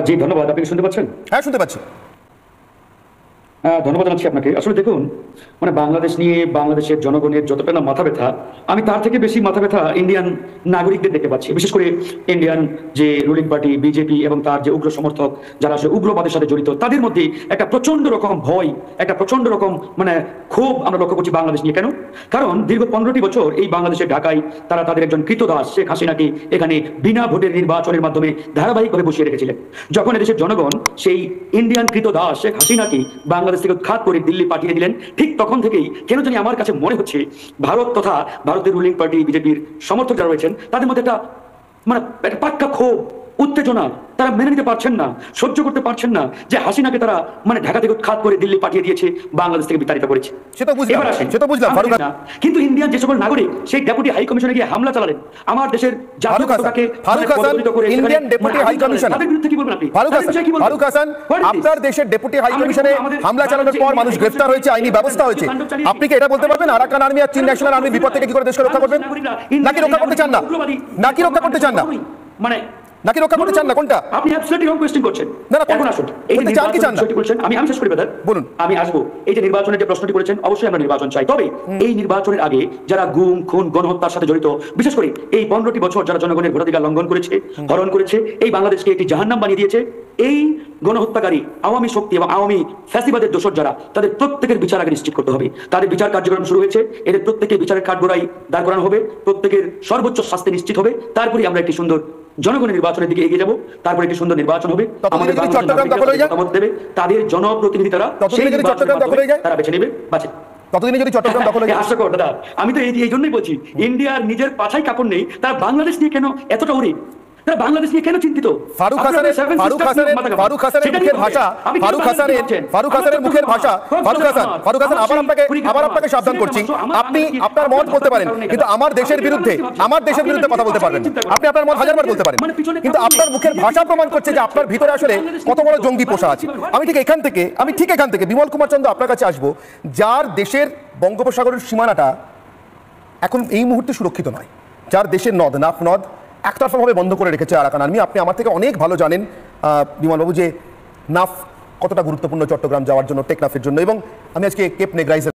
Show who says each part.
Speaker 1: জি ধন্যবাদ। আপনি কি শুনতে পাচ্ছেন?
Speaker 2: হ্যাঁ, শুনতে পাচ্ছি।
Speaker 1: ধন্যবাদ জানাচ্ছি আপনাকে। আসলে দেখুন, মানে বাংলাদেশ নিয়ে বাংলাদেশের জনগণের যতটা না মাথা ব্যথা, আমি তার থেকে বেশি মাথা ব্যথা ইন্ডিয়ান নাগরিকদের দেখতে পাচ্ছি। বিশেষ করে ইন্ডিয়ান যে রুলিং পার্টি বিজেপি এবং তার যে উগ্র সমর্থক যারা আসলে উগ্রবাদের সাথে জড়িত, তাদের মধ্যে একটা প্রচন্ড রকম ভয়, একটা প্রচন্ড রকম মানে ক্ষোভ আমরা লক্ষ্য করছি বাংলাদেশ নিয়ে। কেন? কারণ দীর্ঘ 15টি বছর এই বাংলাদেশের ঢাকায় তারা তাদের একজন কৃতদাস শেখ হাসিনাকে এখানে বিনা ভোটের নির্বাচনের মাধ্যমে ধারাবাহিকভাবে বসিয়ে রেখেছিলেন। যখন এদেশের জনগণ সেই ইন্ডিয়ান কৃতদাস শেখ হাসিনাকে বাংলাদেশ থেকে উৎখাত করে দিল্লি পাঠিয়ে দিলেন, ঠিক তখন থেকেই কেন জানি আমার কাছে মনে হচ্ছে ভারত তথা ভারতের রুলিং পার্টি বিজেপির সমর্থক যারা রয়েছেন তাদের মধ্যে একটা মানে একটা পাক্কা ক্ষোভ, উত্তেজনা, তারা মেনে নিতে পারছেন না, সহ্য করতে পারছেন না যে হাসিনাকে তারা মানে ঢাকা থেকে উৎখাত করে দিল্লি পাঠিয়ে দিয়েছে, বাংলাদেশ থেকে বিতাড়িত করেছে।
Speaker 2: সেটা বুঝলাম ফারুক।
Speaker 1: কিন্তু ইন্ডিয়ান যে সকল নাগরিক সেই ডেপুটি হাই কমিশনে গিয়ে হামলা চালালেন, আমার দেশের জাতীয় পতাকাকে পদদলিত করে
Speaker 2: ইন্ডিয়ান ডেপুটি হাই কমিশন,
Speaker 1: তাদের বিরুদ্ধে কি বলবেন আপনি?
Speaker 2: ফারুক হাসান, আপনার দেশের ডেপুটি হাই কমিশনে হামলা চালানোর পর মানুষ গ্রেফতার হয়েছে, আইনি ব্যবস্থা হয়েছে। আপনি কি এটা বলতে পারবেন আরাকান আর্মি আর চীন ন্যাশনাল আর্মি বিপদ থেকে কি করে দেশকে রক্ষা করবেন? নাকি রক্ষা করতে চান না? নাকি রক্ষা করতে চান না?
Speaker 1: মানে
Speaker 2: নাকি রক্ষা করতে চান না? কোনটা?
Speaker 1: আপনি অ্যাবসলিউটলি রং কোয়েশ্চেন করছেন।
Speaker 2: না না,
Speaker 1: এখন আসুন, এই যে
Speaker 2: চান কি চান না
Speaker 1: বলছেন, আমি শেষ করি ব্রাদার,
Speaker 2: বলুন।
Speaker 1: আমি আসবো। এই যে নির্বাচনের যে প্রশ্নটি করেছেন, অবশ্যই আমরা নির্বাচন চাই, তবে এই নির্বাচনের আগে যারা গুম খুন গণহত্যার সাথে জড়িত, বিশেষ করে এই 15টি বছর যারা জনগণের ভোটাধিকার লঙ্ঘন করেছে, হরণ করেছে, এই বাংলাদেশকে একটি জাহান্নাম বানিয়ে দিয়েছে, এই গণহত্যাকারী আওয়ামী শক্তি এবং আওয়ামী ফ্যাসিবাদের দোষর যারা, তাদের প্রত্যেকের বিচার আগে নিশ্চিত করতে হবে। তাদের বিচার কার্যক্রম শুরু হয়েছে, এদের প্রত্যেকের বিচারের কাঠগড়াই দাঁড় করানো হবে, প্রত্যেকের সর্বোচ্চ শাস্তি নিশ্চিত হবে। তারপরে আমরা একটি সুন্দর জনগণের নির্বাচনের দিকে এগিয়ে যাব, তারপরে একটি সুন্দর নির্বাচন হবে। আমাদের
Speaker 2: চট্টগ্রাম দখল হয়ে যায়,
Speaker 1: মতামত দেবে, তাদের জনপ্রতিনিধি তারা
Speaker 2: চট্টগ্রাম দখল হয়ে যায়,
Speaker 1: তারা বেছে নেবে, বাঁচে।
Speaker 2: ততদিনে যদি চট্টগ্রাম দখল হয়ে যায়,
Speaker 1: হাস্যকর দাদা, আমি তো এই জন্যই বলছি, ইন্ডিয়ার নিজের পাছায় কাপড় নেই, তারা বাংলাদেশ নিয়ে কেন এতটা উড়ে, তারা বাংলাদেশ নিয়ে কেন চিন্তিত?
Speaker 2: ফারুক হাসানের মুখের ভাষা, ফারুক হাসান, আবার আপনাকে সাবধান করছি, আপনি আপনার মত বলতে পারেন, কিন্তু আমার দেশের বিরুদ্ধে কথা বলতে পারবেন। আপনি আপনার মত হাজারবার বলতে পারেন, কিন্তু আপনার মুখের ভাষা প্রমাণ করছে যে আপনার ভিতরে আসলে কত বড় জঙ্গি পোষা আছে। আমি ঠিক এখান থেকে বিমল কুমার চন্দ্র আপনার কাছে আসবো, যার দেশের বঙ্গোপসাগরের সীমানাটা এখন এই মুহূর্তে সুরক্ষিত নয়, যার দেশের নাফ নদ একতরফাভাবে বন্ধ করে রেখেছে আরাকান আর্মি। আপনি আমার থেকে অনেক ভালো জানেন বিমলবাবু যে নাফ কতটা গুরুত্বপূর্ণ চট্টগ্রাম যাওয়ার জন্য, টেকনাফের জন্য। এবং আমি আজকে কেপ নেগ্রাইজে